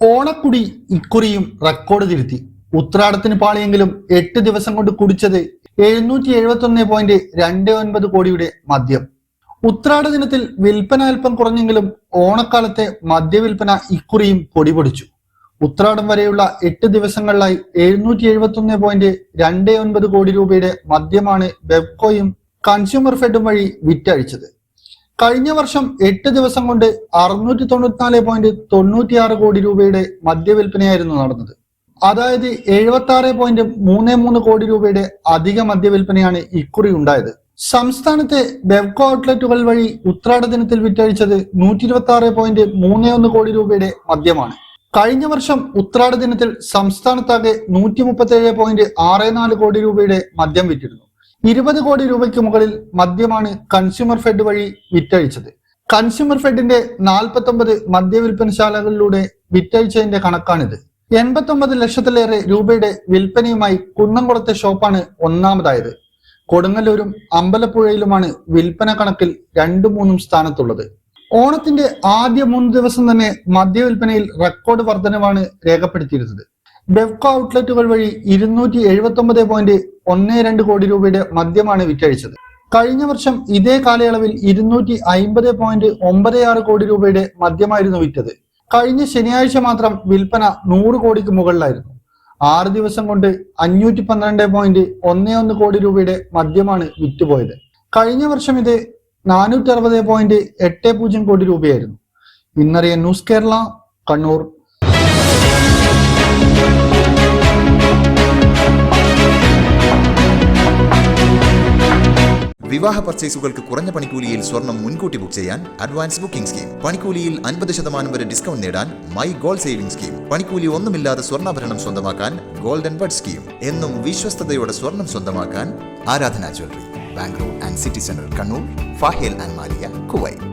ഓണക്കുടി ഇക്കുറിയും record തിരുത്തി. ഉത്രാടത്തിന് പാളിയെങ്കിലും 8 ദിവസം കൊണ്ട് കുടിച്ചത് 771.29 കോടിയുടെ മദ്യം. ഉത്രാട ദിനത്തിൽ വിൽപ്പന അല്പം കുറഞ്ഞെങ്കിലും ഓണക്കാലത്തെ മദ്യവിൽപ്പന ഇക്കുറിയും പൊടിപൊടിച്ചു. ഉത്രാടം വരെയുള്ള 8 ദിവസങ്ങളിലായി 771.29 കോടി രൂപയുടെ മദ്യമാണ് ബെവ്കോയും കൺസ്യൂമർ ഫെഡും വഴി വിറ്റഴിച്ചത്. കഴിഞ്ഞ വർഷം 8 ദിവസം കൊണ്ട് 694.96 കോടി രൂപയുടെ മദ്യവിൽപ്പനയായിരുന്നു നടന്നത്. അതായത് 76.33 കോടി രൂപയുടെ അധിക മദ്യവിൽപ്പനയാണ് ഇക്കുറി ഉണ്ടായത്. സംസ്ഥാനത്തെ ബെവ്കോ ഔട്ട്ലെറ്റുകൾ വഴി ഉത്രാട ദിനത്തിൽ വിറ്റഴിച്ചത് 126.31 കോടി രൂപയുടെ മദ്യമാണ്. കഴിഞ്ഞ വർഷം ഉത്രാട ദിനത്തിൽ സംസ്ഥാനത്താകെ 137.64 കോടി രൂപയുടെ മദ്യം വിറ്റിരുന്നു. 20 കോടി രൂപയ്ക്ക് മുകളിൽ മദ്യമാണ് കൺസ്യൂമർ ഫെഡ് വഴി വിറ്റഴിച്ചത്. കൺസ്യൂമർ ഫെഡിന്റെ 49 മദ്യവിൽപ്പനശാലകളിലൂടെ വിറ്റഴിച്ചതിന്റെ കണക്കാണിത്. 89 ലക്ഷത്തിലേറെ രൂപയുടെ വിൽപ്പനയുമായി കുന്നംകുളത്തെ ഷോപ്പാണ് ഒന്നാമതായത്. കൊടുങ്ങല്ലൂരും അമ്പലപ്പുഴയിലുമാണ് വിൽപ്പന കണക്കിൽ 2-3 സ്ഥാനത്തുള്ളത്. ഓണത്തിന്റെ ആദ്യ 3 ദിവസം തന്നെ മദ്യവിൽപ്പനയിൽ റെക്കോർഡ് വർധനവാണ് രേഖപ്പെടുത്തിയിരുന്നത്. ബെവ്കോ ഔട്ട്ലെറ്റുകൾ വഴി 279.12 കോടി രൂപയുടെ മദ്യമാണ് വിറ്റഴിച്ചത്. കഴിഞ്ഞ വർഷം ഇതേ കാലയളവിൽ 250.96 കോടി രൂപയുടെ മദ്യമായിരുന്നു വിറ്റത്. കഴിഞ്ഞ ശനിയാഴ്ച മാത്രം വിൽപ്പന 100 കോടിക്ക് മുകളിലായിരുന്നു. 6 ദിവസം കൊണ്ട് 512.11 കോടി രൂപയുടെ മദ്യമാണ് വിറ്റുപോയത്. കഴിഞ്ഞ വർഷം ഇത് 460.80 കോടി രൂപയായിരുന്നു. ഇന്നറിയ ന്യൂസ് കേരള, കണ്ണൂർ. വിവാഹ പർച്ചേസുകൾക്ക് കുറഞ്ഞ പണിക്കൂലിയിൽ സ്വർണം മുൻകൂട്ടി ബുക്ക് ചെയ്യാൻ അഡ്വാൻസ് ബുക്കിംഗ് സ്കീം. പണിക്കൂലിയിൽ 50% വരെ ഡിസ്കൗണ്ട് നേടാൻ മൈ ഗോൾഡ് സേവിംഗ് സ്കീം. പണിക്കൂലി ഒന്നുമില്ലാതെ സ്വർണ്ണാഭരണം സ്വന്തമാക്കാൻ ഗോൾഡൻ ബഡ് സ്കീം. എന്നും വിശ്വസ്തയോടെ സ്വർണം സ്വന്തമാക്കാൻ ആരാധന jewellery, Bangalore and city centre, Kannur, ഫാഹേൽ and Maliya, Kuwait.